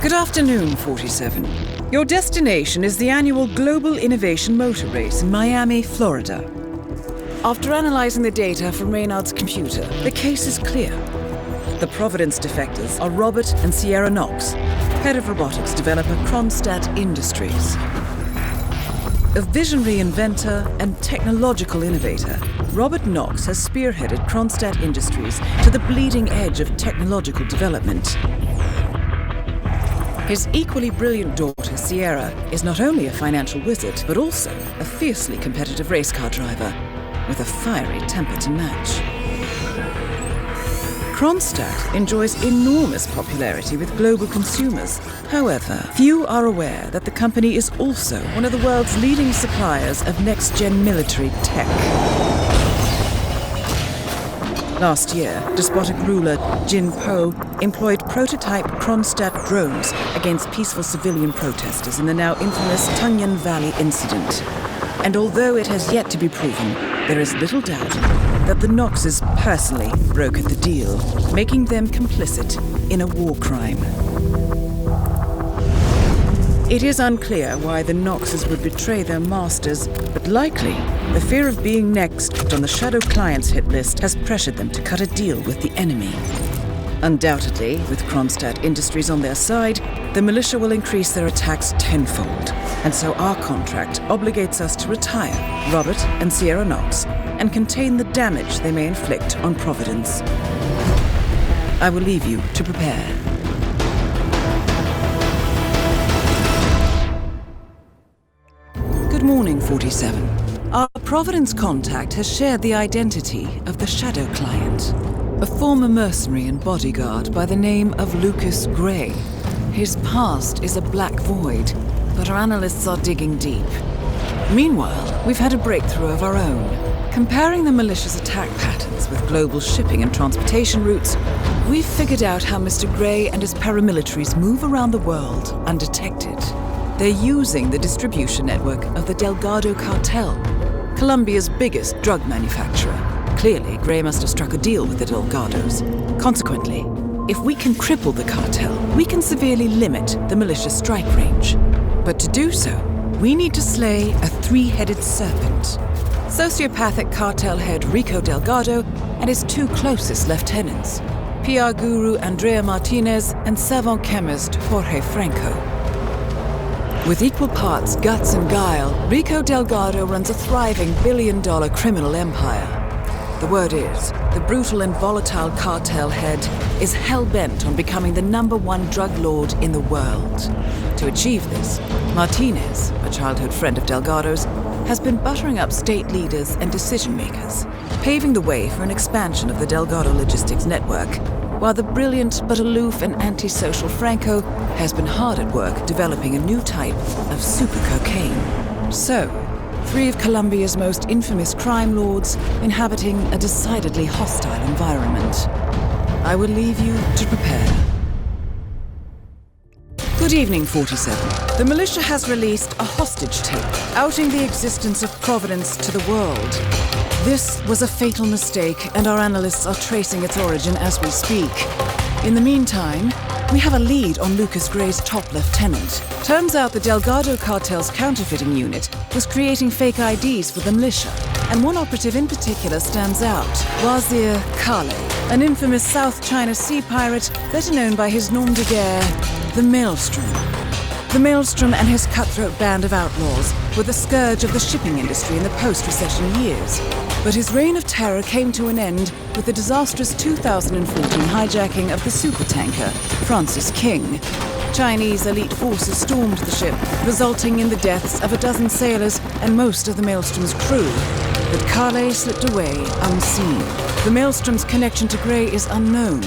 Good afternoon, 47. Your destination is the annual Global Innovation Motor Race in Miami, Florida. After analyzing the data from Reynard's computer, the case is clear. The Providence defectors are Robert and Sierra Knox, head of robotics developer Kronstadt Industries. A visionary inventor and technological innovator, Robert Knox has spearheaded Kronstadt Industries to the bleeding edge of technological development. His equally brilliant daughter, Sierra, is not only a financial wizard, but also a fiercely competitive race car driver with a fiery temper to match. Kronstadt enjoys enormous popularity with global consumers. However, few are aware that the company is also one of the world's leading suppliers of next-gen military tech. Last year, despotic ruler Jin Po employed prototype Kronstadt drones against peaceful civilian protesters in the now infamous Tungan Valley incident. And although it has yet to be proven, there is little doubt that the Knoxes personally brokered the deal, making them complicit in a war crime. It is unclear why the Knoxes would betray their masters, but likely the fear of being next on the Shadow Clients hit list has pressured them to cut a deal with the enemy. Undoubtedly, with Kronstadt Industries on their side, the militia will increase their attacks tenfold, and so our contract obligates us to retire Robert and Sierra Knox and contain the damage they may inflict on Providence. I will leave you to prepare. Good morning, 47. Our Providence contact has shared the identity of the Shadow Client, a former mercenary and bodyguard by the name of Lucas Gray. His past is a black void, but our analysts are digging deep. Meanwhile, we've had a breakthrough of our own. Comparing the militia's attack patterns with global shipping and transportation routes, we've figured out how Mr. Gray and his paramilitaries move around the world undetected. They're using the distribution network of the Delgado cartel, Colombia's biggest drug manufacturer. Clearly, Gray must have struck a deal with the Delgados. Consequently, if we can cripple the cartel, we can severely limit the militia's strike range. But to do so, we need to slay a three-headed serpent. Sociopathic cartel head Rico Delgado and his two closest lieutenants, PR guru Andrea Martinez and savant chemist Jorge Franco. With equal parts guts and guile, Rico Delgado runs a thriving billion-dollar criminal empire. The word is, the brutal and volatile cartel head is hell-bent on becoming the #1 drug lord in the world. To achieve this, Martinez, a childhood friend of Delgado's, has been buttering up state leaders and decision-makers, paving the way for an expansion of the Delgado logistics network, while the brilliant but aloof and antisocial Franco has been hard at work developing a new type of super cocaine. So, three of Colombia's most infamous crime lords inhabiting a decidedly hostile environment. I will leave you to prepare. Good evening, 47. The militia has released a hostage tape, outing the existence of Providence to the world. This was a fatal mistake, and our analysts are tracing its origin as we speak. In the meantime, we have a lead on Lucas Gray's top lieutenant. Turns out the Delgado cartel's counterfeiting unit was creating fake IDs for the militia, and one operative in particular stands out, Wazir Kale, an infamous South China Sea pirate better known by his nom de guerre, the Maelstrom. The Maelstrom and his cutthroat band of outlaws were the scourge of the shipping industry in the post-recession years. But his reign of terror came to an end with the disastrous 2014 hijacking of the supertanker Francis King. Chinese elite forces stormed the ship, resulting in the deaths of a dozen sailors and most of the Maelstrom's crew. But Kale slipped away unseen. The Maelstrom's connection to Gray is unknown,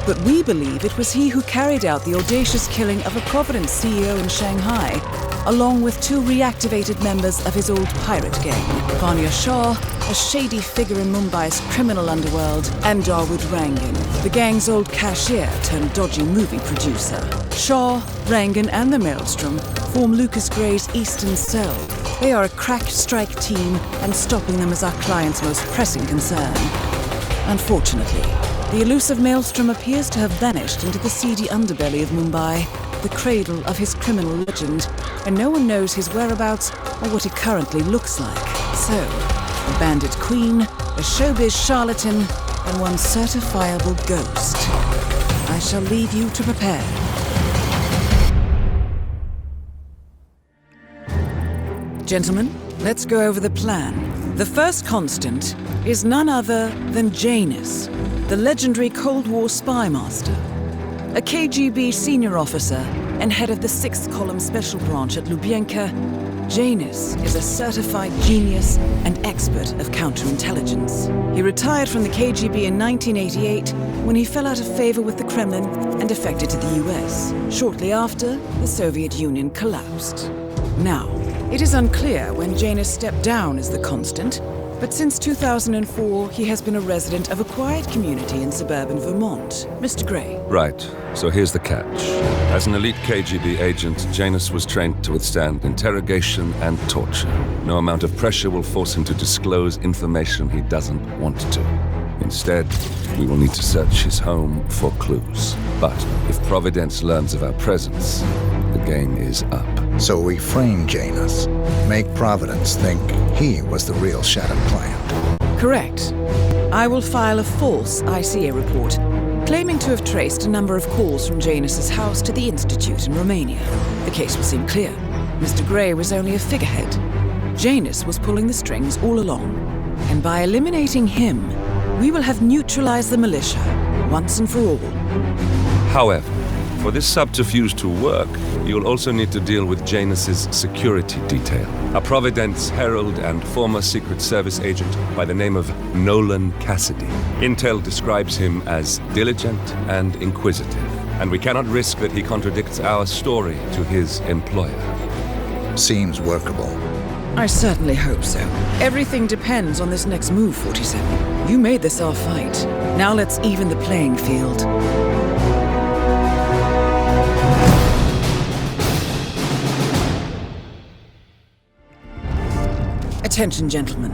but we believe it was he who carried out the audacious killing of a Providence CEO in Shanghai, along with two reactivated members of his old pirate gang, Vanya Shah, a shady figure in Mumbai's criminal underworld, and Dawood Rangan, the gang's old cashier turned dodgy movie producer. Shah, Rangan, and the Maelstrom form Lucas Gray's Eastern Cell. They are a crack strike team, and stopping them is our client's most pressing concern. Unfortunately, the elusive Maelstrom appears to have vanished into the seedy underbelly of Mumbai. the cradle of his criminal legend, and no one knows his whereabouts or what he currently looks like. So, a bandit queen, a showbiz charlatan, and one certifiable ghost. I shall leave you to prepare. Gentlemen, let's go over the plan. The first constant is none other than Janus, the legendary Cold War spy master. A KGB senior officer and head of the 6th Column Special Branch at Lubyanka, Janus is a certified genius and expert of counterintelligence. He retired from the KGB in 1988 when he fell out of favor with the Kremlin and defected to the US. Shortly after, the Soviet Union collapsed. Now, it is unclear when Janus stepped down as the constant, but since 2004, he has been a resident of a quiet community in suburban Vermont. Mr. Gray. Right. So here's the catch. As an elite KGB agent, Janus was trained to withstand interrogation and torture. No amount of pressure will force him to disclose information he doesn't want to. Instead, we will need to search his home for clues. But if Providence learns of our presence, the game is up. So we frame Janus, make Providence think he was the real shadow client. Correct. I will file a false ICA report, claiming to have traced a number of calls from Janus's house to the Institute in Romania. The case will seem clear. Mr. Gray was only a figurehead. Janus was pulling the strings all along. And by eliminating him, we will have neutralized the militia, once and for all. However, for this subterfuge to work, you'll also need to deal with Janus's security detail. A Providence herald and former Secret Service agent by the name of Nolan Cassidy. Intel describes him as diligent and inquisitive, and we cannot risk that he contradicts our story to his employer. Seems workable. I certainly hope so. Everything depends on this next move, 47. You made this our fight. Now let's even the playing field. Attention, gentlemen.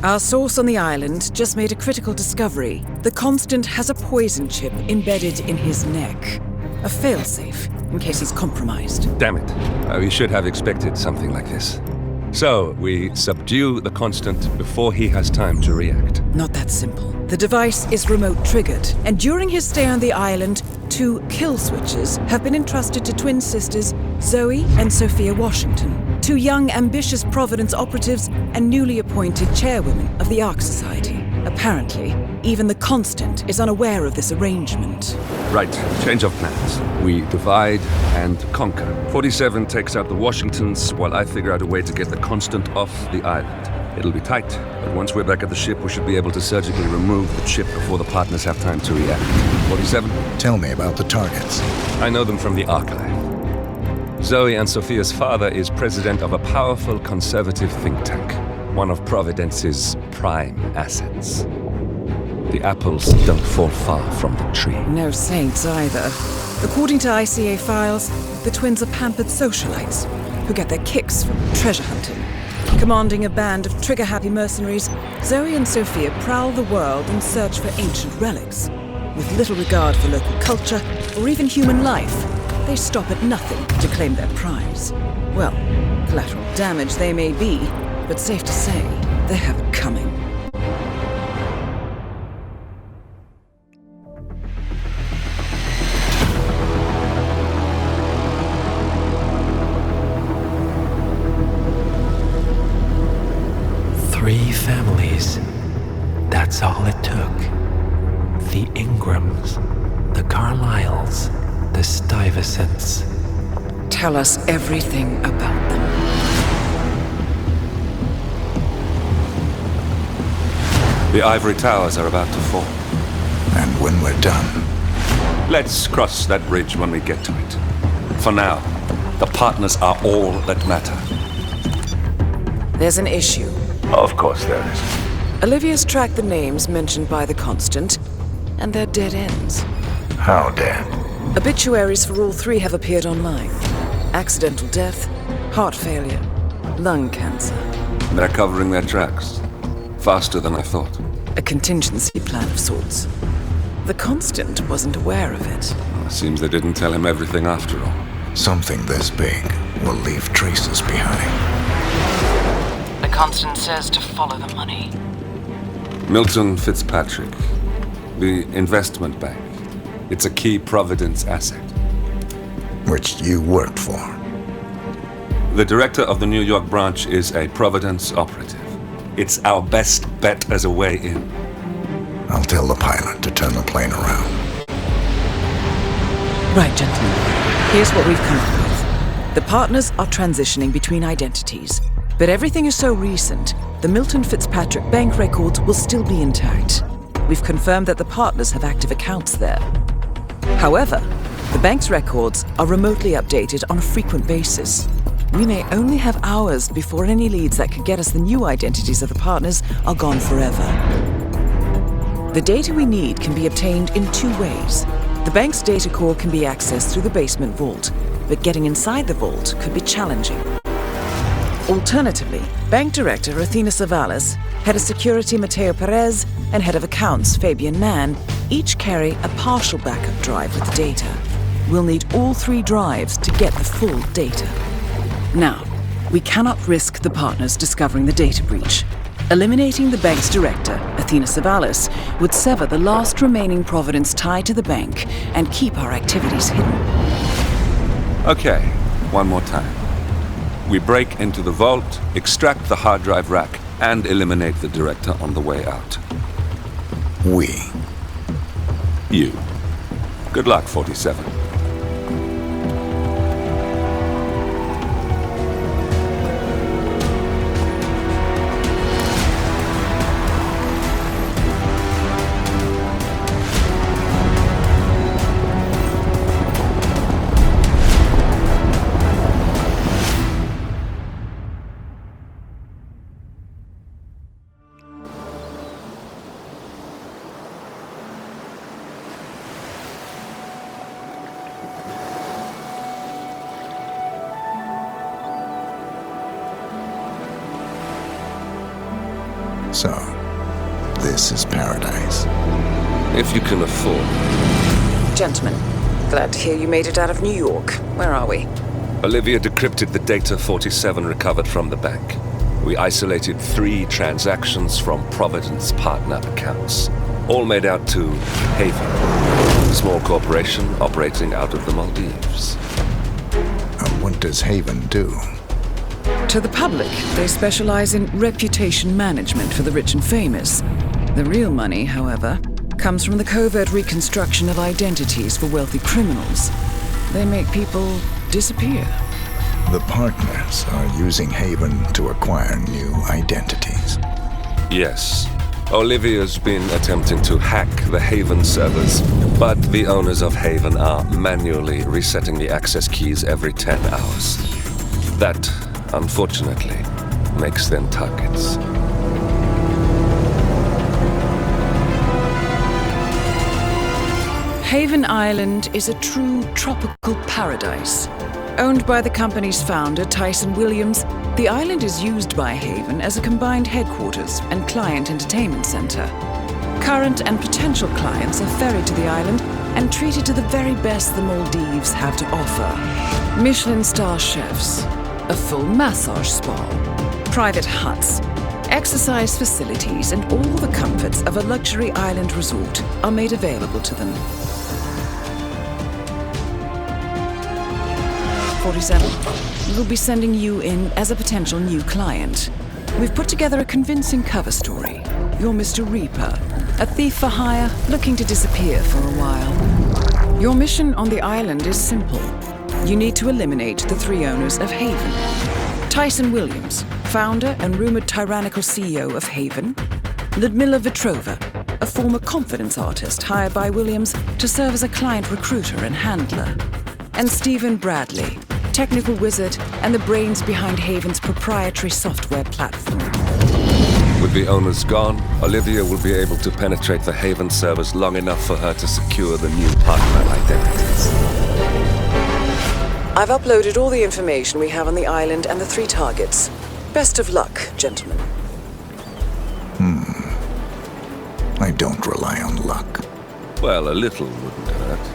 Our source on the island just made a critical discovery. The Constant has a poison chip embedded in his neck. A failsafe, in case he's compromised. Damn it. We should have expected something like this. So, we subdue the Constant before he has time to react. Not that simple. The device is remote triggered, and during his stay on the island, 2 kill switches have been entrusted to twin sisters Zoe and Sophia Washington, 2 young, ambitious Providence operatives and newly appointed chairwomen of the Ark Society. Apparently, even the Constant is unaware of this arrangement. Right, change of plans. We divide and conquer. 47 takes out the Washingtons while I figure out a way to get the Constant off the island. It'll be tight, but once we're back at the ship, we should be able to surgically remove the chip before the partners have time to react. 47? Tell me about the targets. I know them from the archive. Zoe and Sophia's father is president of a powerful conservative think tank, one of Providence's prime assets. The apples don't fall far from the tree. No saints either. According to ICA files, the twins are pampered socialites who get their kicks from treasure hunting. Commanding a band of trigger-happy mercenaries, Zoe and Sophia prowl the world in search for ancient relics. With little regard for local culture or even human life, they stop at nothing to claim their prize. Well, collateral damage they may be, but safe to say, they have it coming. Three families. That's all it took. The Ingrams, the Carlyles, the Stuyvesants. Tell us everything about them. The ivory towers are about to fall. And when we're done, Let's cross that bridge when we get to it. For now, the partners are all that matter. There's an issue. Of course there is. Olivia's tracked the names mentioned by the Constant, and they're dead ends. how dead? Obituaries for all 3 have appeared online. Accidental death, heart failure, lung cancer. They're covering their tracks. Faster than I thought. A contingency plan of sorts. The Constant wasn't aware of it. Seems they didn't tell him everything after all. Something this big will leave traces behind. The constant says to follow the money. Milton Fitzpatrick, the investment bank. It's a key Providence asset. Which you worked for. The director of the New York branch is a Providence operative. It's our best bet as a way in. I'll tell the pilot to turn the plane around. Right, gentlemen. Here's what we've come up with. The partners are transitioning between identities, but everything is so recent, the Milton Fitzpatrick bank records will still be intact. We've confirmed that the partners have active accounts there. However, the bank's records are remotely updated on a frequent basis. We may only have hours before any leads that could get us the new identities of the partners are gone forever. The data we need can be obtained in two ways. The bank's data core can be accessed through the basement vault, but getting inside the vault could be challenging. Alternatively, Bank Director Athena Savalas, Head of Security Mateo Perez, and Head of Accounts Fabian Mann each carry a partial backup drive with the data. We'll need all three drives to get the full data. Now, we cannot risk the partners discovering the data breach. Eliminating the bank's director, Athena Savalas, would sever the last remaining Providence tie to the bank and keep our activities hidden. Okay, one more time. We break into the vault, extract the hard drive rack, and eliminate the director on the way out. We. You. Good luck, 47. So, this is paradise. If you can afford. Gentlemen, glad to hear you made it out of New York. Where are we? Olivia decrypted the data 47 recovered from the bank. We isolated 3 transactions from Providence partner accounts, all made out to Haven, a small corporation operating out of the Maldives. And what does Haven do? To the public, they specialize in reputation management for the rich and famous. The real money, however, comes from the covert reconstruction of identities for wealthy criminals. They make people disappear. The partners are using Haven to acquire new identities. Yes. Olivia's been attempting to hack the Haven servers, but the owners of Haven are manually resetting the access keys every 10 hours. That, unfortunately, makes them targets. Haven Island is a true tropical paradise. Owned by the company's founder, Tyson Williams, the island is used by Haven as a combined headquarters and client entertainment center. Current and potential clients are ferried to the island and treated to the very best the Maldives have to offer. Michelin star chefs, a full massage spa, private huts, exercise facilities, and all the comforts of a luxury island resort are made available to them. 47. We'll be sending you in as a potential new client. We've put together a convincing cover story. You're Mr. Reaper, a thief for hire looking to disappear for a while. Your mission on the island is simple. You need to eliminate the 3 owners of Haven. Tyson Williams, founder and rumored tyrannical CEO of Haven. Ludmila Vetrova, a former confidence artist hired by Williams to serve as a client recruiter and handler. And Stephen Bradley, technical wizard and the brains behind Haven's proprietary software platform. With the owners gone, Olivia will be able to penetrate the Haven servers long enough for her to secure the new partner identities. I've uploaded all the information we have on the island and the 3 targets. Best of luck, gentlemen. I don't rely on luck. Well, a little wouldn't hurt.